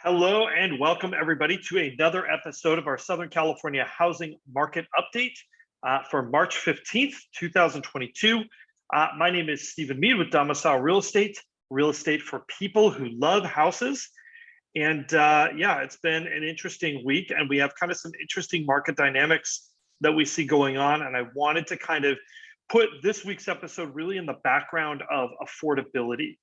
Hello and welcome everybody to another episode of our Southern California Housing Market Update for March 15th, 2022. My name is Stephen Meade with Domicile real estate for people who love houses. And yeah, it's been an interesting week and we have kind of some interesting market dynamics that we see going on. And I wanted to kind of put this week's episode really in the background of affordability.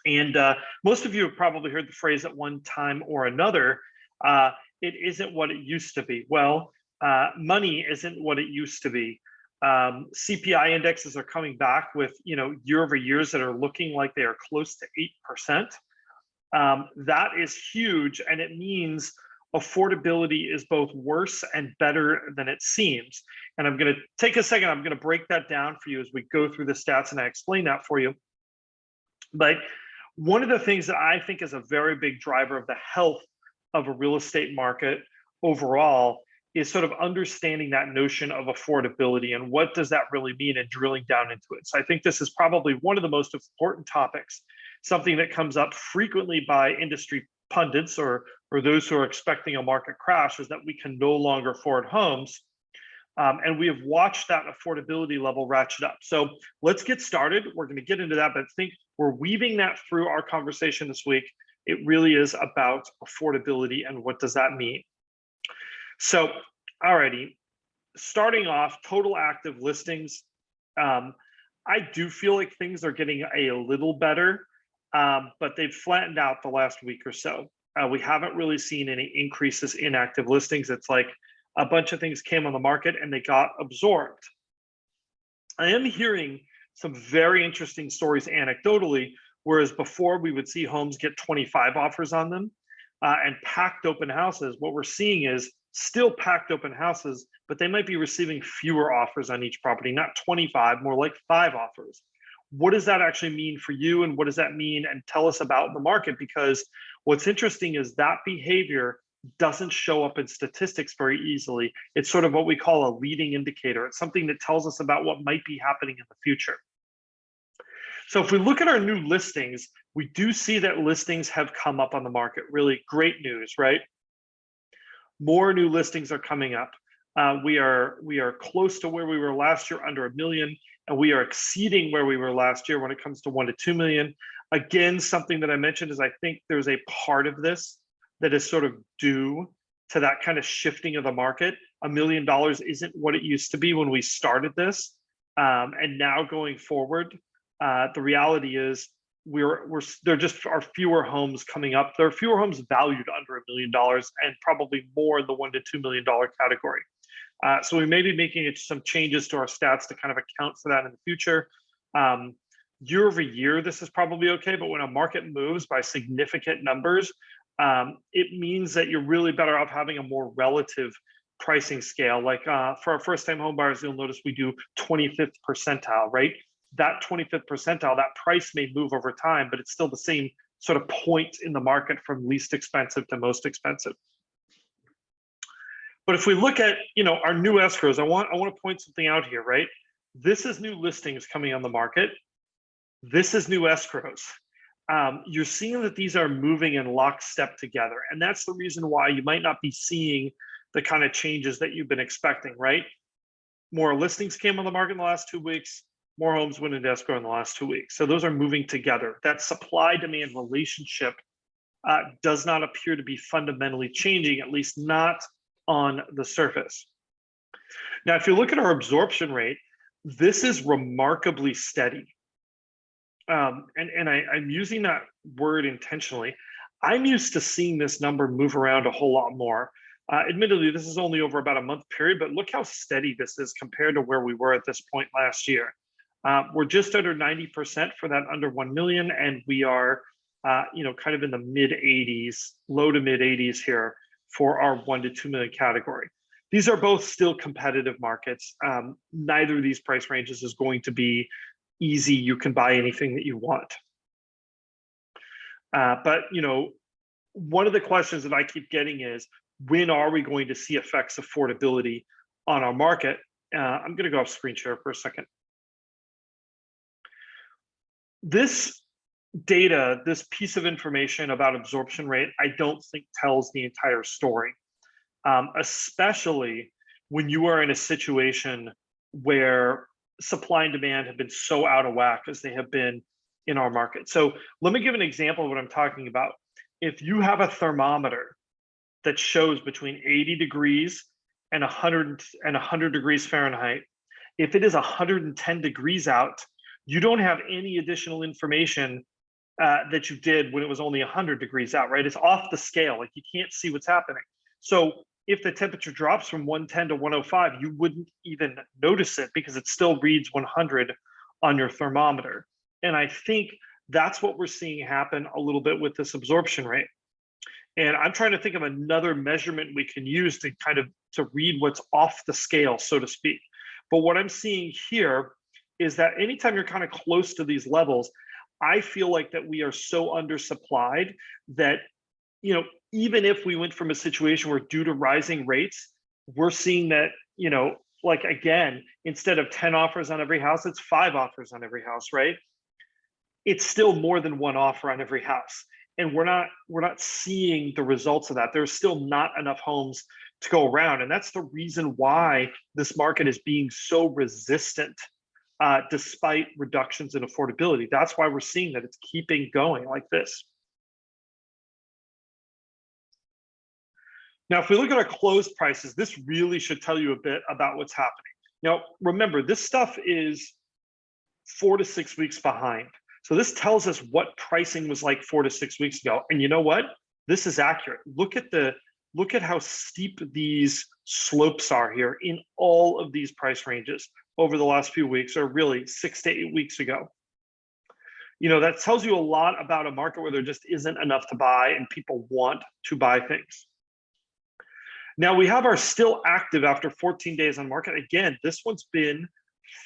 And most of you have probably heard the phrase at one time or another, it isn't what it used to be. Well, money isn't what it used to be. CPI indexes are coming back with, year over years that are looking like they are close to 8%. That is huge. And it means affordability is both worse and better than it seems. And I'm going to take a second. I'm going to break that down for you as we go through the stats and I explain that for you. But one of the things that I think is a very big driver of the health of a real estate market overall is sort of understanding that notion of affordability and what does that really mean and drilling down into it. So I think this is probably one of the most important topics, something that comes up frequently by industry pundits or those who are expecting a market crash is that we can no longer afford homes. And we have watched that affordability level ratchet up. So let's get started. We're going to get into that, but I think we're weaving that through our conversation this week. It really is about affordability and what does that mean? So, alrighty, starting off, total active listings. I do feel like things are getting a little better, but they've flattened out the last week or so. We haven't really seen any increases in active listings. It's like a bunch of things came on the market and they got absorbed. I am hearing some very interesting stories anecdotally, whereas before we would see homes get 25 offers on them and packed open houses. What we're seeing is still packed open houses, but they might be receiving fewer offers on each property, not 25, more like 5 offers. What does that actually mean for you? And what does that mean? And tell us about the market, because what's interesting is that behavior doesn't show up in statistics very easily. It's sort of what we call a leading indicator. It's something that tells us about what might be happening in the future. So if we look at our new listings, we do see that listings have come up on the market. Really great news, right? More new listings are coming up. We are close to where we were last year, under 1 million, and we are exceeding where we were last year when it comes to 1 to 2 million. Again, something that I mentioned is I think there's a part of this that is sort of due to that kind of shifting of the market. $1 million isn't what it used to be when we started this. And now going forward, the reality is there just are fewer homes coming up. There are fewer homes valued under $1 million and probably more in the $1 to $2 million category. So we may be making some changes to our stats to kind of account for that in the future. Year over year, this is probably okay, but when a market moves by significant numbers, it means that you're really better off having a more relative pricing scale. Like for our first-time home buyers, you'll notice we do 25th percentile, right? That 25th percentile, that price may move over time, but it's still the same sort of point in the market from least expensive to most expensive. But if we look at, our new escrows, I want to point something out here, right? This is new listings coming on the market. This is new escrows. You're seeing that these are moving in lockstep together. And that's the reason why you might not be seeing the kind of changes that you've been expecting, right? More listings came on the market in the last 2 weeks, more homes went into escrow in the last 2 weeks. So those are moving together. That supply-demand relationship does not appear to be fundamentally changing, at least not on the surface. Now, if you look at our absorption rate, this is remarkably steady. I'm using that word intentionally. I'm used to seeing this number move around a whole lot more. Admittedly, this is only over about a month period, but look how steady this is compared to where we were at this point last year. We're just under 90% for that under 1 million, and we are, kind of in the mid 80s, low to mid 80s here for our 1 to 2 million category. These are both still competitive markets. Neither of these price ranges is going to be easy. You can buy anything that you want. But one of the questions that I keep getting is, when are we going to see effects of affordability on our market? I'm going to go off screen share for a second. This data, this piece of information about absorption rate, I don't think tells the entire story, especially when you are in a situation where supply and demand have been so out of whack as they have been in our market. So let me give an example of what I'm talking about. If you have a thermometer that shows between 80 degrees and 100 degrees Fahrenheit, if it is 110 degrees out, you don't have any additional information that you did when it was only 100 degrees out, right? It's off the scale, like you can't see what's happening. So if the temperature drops from 110 to 105, you wouldn't even notice it because it still reads 100 on your thermometer. And I think that's what we're seeing happen a little bit with this absorption rate. And I'm trying to think of another measurement we can use to kind of to read what's off the scale, so to speak. But what I'm seeing here is that anytime you're kind of close to these levels, I feel like that we are so undersupplied that, you know, even if we went from a situation where due to rising rates, we're seeing that, you know, like again, instead of 10 offers on every house, it's 5 offers on every house, right? It's still more than 1 offer on every house. And we're not seeing the results of that. There's still not enough homes to go around. And that's the reason why this market is being so resistant despite reductions in affordability. That's why we're seeing that it's keeping going like this. Now, if we look at our closed prices, this really should tell you a bit about what's happening. Now, remember, this stuff is 4 to 6 weeks behind. So this tells us what pricing was like 4 to 6 weeks ago. And you know what? This is accurate. Look at how steep these slopes are here in all of these price ranges over the last few weeks, or really 6 to 8 weeks ago. You know, that tells you a lot about a market where there just isn't enough to buy and people want to buy things. Now we have our still active after 14 days on market. Again, this one's been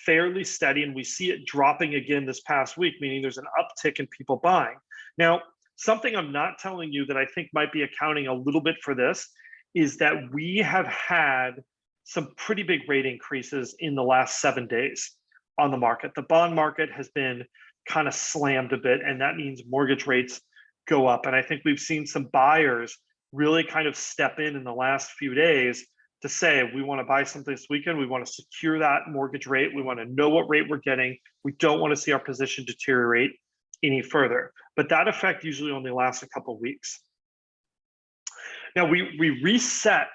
fairly steady and we see it dropping again this past week, meaning there's an uptick in people buying. Now, something I'm not telling you that I think might be accounting a little bit for this is that we have had some pretty big rate increases in the last 7 days on the market. The bond market has been kind of slammed a bit, and that means mortgage rates go up. And I think we've seen some buyers really kind of step in the last few days to say, we want to buy something this weekend. We want to secure that mortgage rate. We want to know what rate we're getting. We don't want to see our position deteriorate any further. But that effect usually only lasts a couple of weeks. Now we reset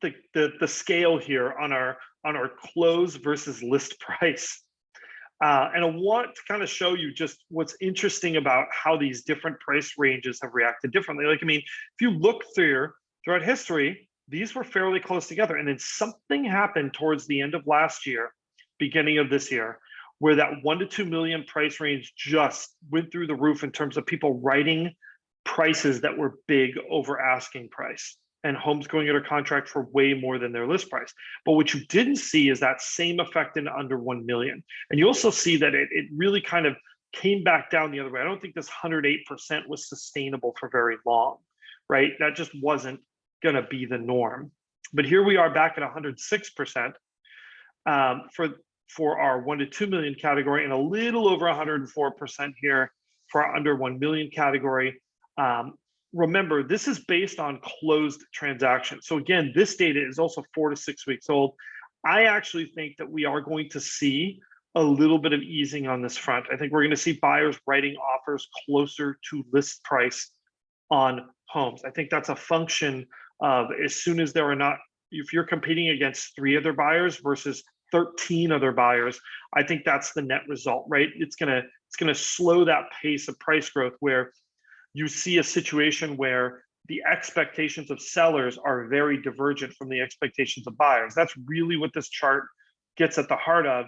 the scale here on our close versus list price. And I want to kind of show you just what's interesting about how these different price ranges have reacted differently. Like, I mean, if you look throughout history, these were fairly close together. And then something happened towards the end of last year, beginning of this year, where that 1 to 2 million price range just went through the roof in terms of people writing prices that were big over asking price and homes going under contract for way more than their list price. But what you didn't see is that same effect in under 1 million. And you also see that it really kind of came back down the other way. I don't think this 108% was sustainable for very long, right? That just wasn't going to be the norm. But here we are back at 106% for our 1 to 2 million category, and a little over 104% here for our under 1 million category. Remember, this is based on closed transactions. So again, this data is also 4 to 6 weeks old. I actually think that we are going to see a little bit of easing on this front. I think we're going to see buyers writing offers closer to list price on homes. I think that's a function of as soon as there are not, if you're competing against 3 other buyers versus 13 other buyers, I think that's the net result, right? It's gonna slow that pace of price growth where you see a situation where the expectations of sellers are very divergent from the expectations of buyers. That's really what this chart gets at the heart of,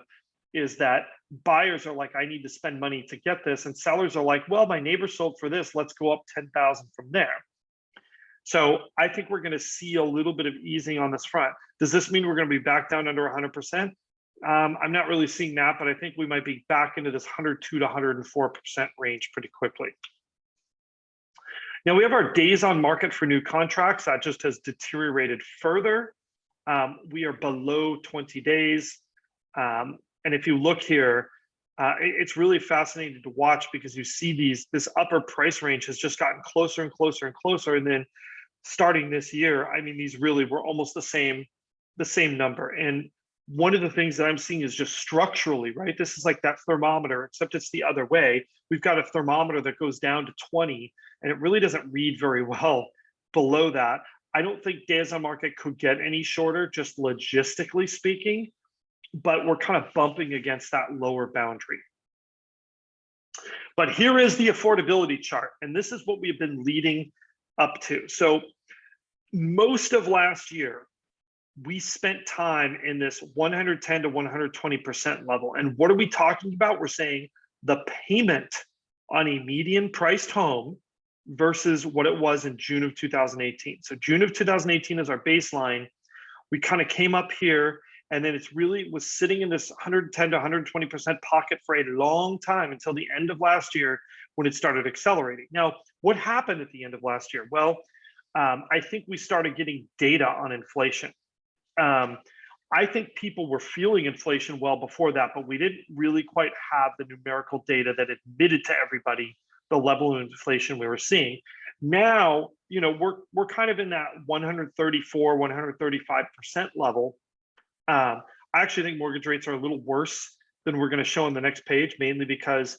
is that buyers are like, I need to spend money to get this. And sellers are like, well, my neighbor sold for this, let's go up 10,000 from there. So I think we're gonna see a little bit of easing on this front. Does this mean we're gonna be back down under 100%? I'm not really seeing that, but I think we might be back into this 102 to 104% range pretty quickly. Now we have our days on market for new contracts. That just has deteriorated further. We are below 20 days. And if you look here, It's really fascinating to watch because you see this upper price range has just gotten closer and closer and closer. And then starting this year, I mean, these really were almost the same number. And one of the things that I'm seeing is just structurally, right? This is like that thermometer, except it's the other way. We've got a thermometer that goes down to 20, and it really doesn't read very well below that. I don't think days on market could get any shorter, just logistically speaking, but we're kind of bumping against that lower boundary. But here is the affordability chart, and this is what we've been leading up to. So most of last year, we spent time in this 110 to 120% level. And what are we talking about? We're saying the payment on a median priced home versus what it was in June of 2018. So June of 2018 is our baseline. We kind of came up here, and then it's really was sitting in this 110 to 120% pocket for a long time until the end of last year when it started accelerating. Now, what happened at the end of last year? Well, I think we started getting data on inflation. I think people were feeling inflation well before that, but we didn't really quite have the numerical data that admitted to everybody the level of inflation we were seeing. Now, you know, we're kind of in that 134, 135% level. I actually think mortgage rates are a little worse than we're going to show on the next page, mainly because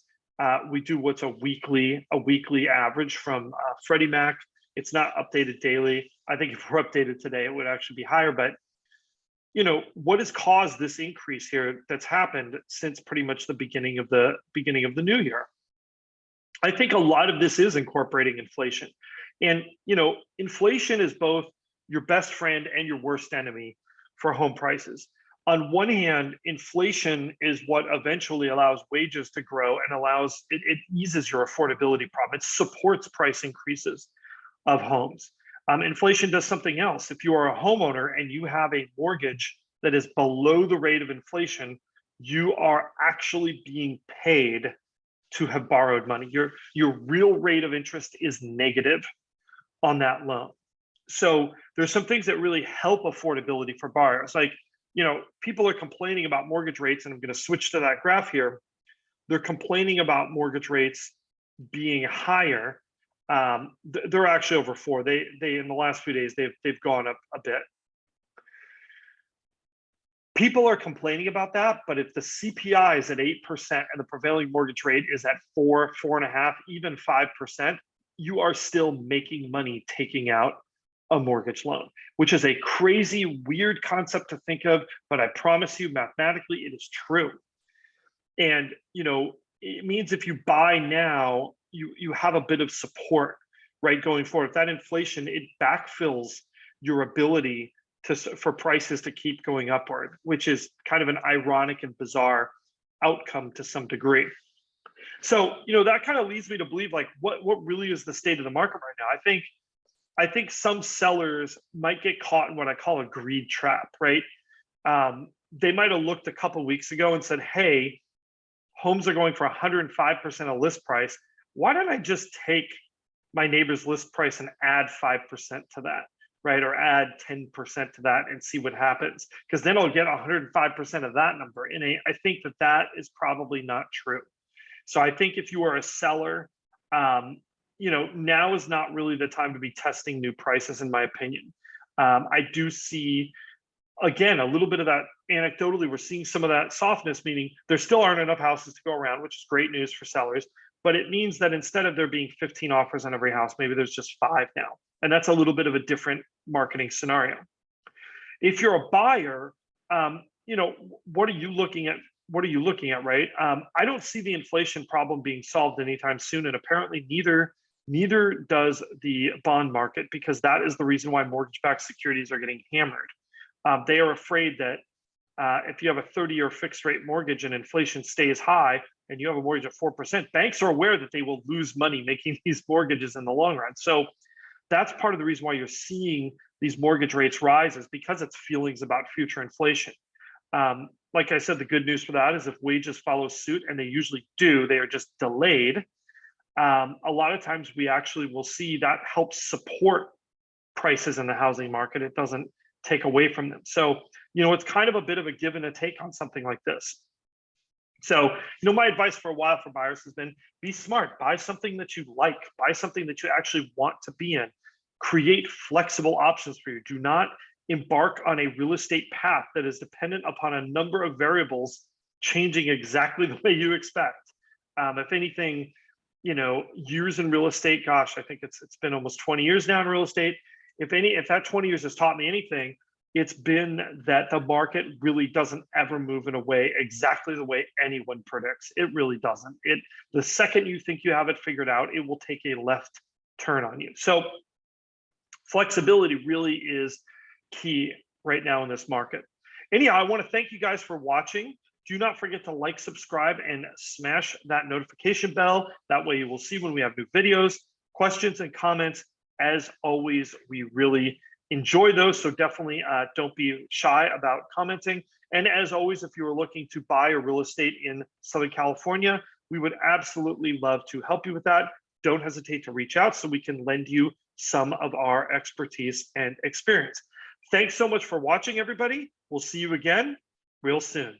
we do what's a weekly average from Freddie Mac. It's not updated daily. I think if we're updated today, it would actually be higher. But you know, what has caused this increase here that's happened since pretty much the beginning of the new year? I think a lot of this is incorporating inflation. And you know, inflation is both your best friend and your worst enemy for home prices. On one hand, inflation is what eventually allows wages to grow and allows it eases your affordability problem. It supports price increases of homes. Inflation does something else. If you are a homeowner and you have a mortgage that is below the rate of inflation, you are actually being paid to have borrowed money. Your real rate of interest is negative on that loan. So there's some things that really help affordability for buyers. Like, you know, people are complaining about mortgage rates, and I'm going to switch to that graph here. They're complaining about mortgage rates being higher. They're actually over 4. They in the last few days they've gone up a bit. People are complaining about that, but if the CPI is at 8% and the prevailing mortgage rate is at 4, 4.5, even 5%, you are still making money taking out a mortgage loan, which is a crazy, weird concept to think of, but I promise you, mathematically, it is true. And you know, it means if you buy now, you have a bit of support, right, going forward. If that inflation, it backfills your ability for prices to keep going upward, which is kind of an ironic and bizarre outcome to some degree. So, you know, that kind of leads me to believe, like, what really is the state of the market right now? I think some sellers might get caught in what I call a greed trap, right? They might have looked a couple of weeks ago and said, hey, homes are going for 105% of list price. Why don't I just take my neighbor's list price and add 5% to that, right? Or add 10% to that and see what happens. Because then I'll get 105% of that number. And I think that is probably not true. So I think if you are a seller, you know, now is not really the time to be testing new prices, in my opinion. I do see, again, a little bit of that anecdotally, we're seeing some of that softness, meaning there still aren't enough houses to go around, which is great news for sellers. But it means that instead of there being 15 offers on every house, maybe there's just 5 now. And that's a little bit of a different marketing scenario. If you're a buyer, you know, what are you looking at? What are you looking at, right? I don't see the inflation problem being solved anytime soon. And apparently neither does the bond market, because that is the reason why mortgage-backed securities are getting hammered. They are afraid that if you have a 30-year fixed rate mortgage and inflation stays high and you have a mortgage at 4%, banks are aware that they will lose money making these mortgages in the long run. So that's part of the reason why you're seeing these mortgage rates rise, is because it's feelings about future inflation. Like I said, the good news for that is if wages follow suit, and they usually do, they are just delayed. A lot of times we actually will see that helps support prices in the housing market. It doesn't take away from them. So, you know, it's kind of a bit of a give and a take on something like this. So, my advice for a while for buyers has been be smart, buy something that you like, buy something that you actually want to be in, create flexible options for you. Do not embark on a real estate path that is dependent upon a number of variables changing exactly the way you expect. If anything, years in real estate, gosh, I think it's been almost 20 years now in real estate. If that 20 years has taught me anything, it's been that the market really doesn't ever move in a way exactly the way anyone predicts. It really doesn't. The second you think you have it figured out, it will take a left turn on you. So flexibility really is key right now in this market. Anyhow, I want to thank you guys for watching. Do not forget to like, subscribe, and smash that notification bell. That way you will see when we have new videos, questions, and comments. As always, we really enjoy those, so definitely don't be shy about commenting. And as always, if you are looking to buy a real estate in Southern California, we would absolutely love to help you with that. Don't hesitate to reach out so we can lend you some of our expertise and experience. Thanks so much for watching, everybody. We'll see you again real soon.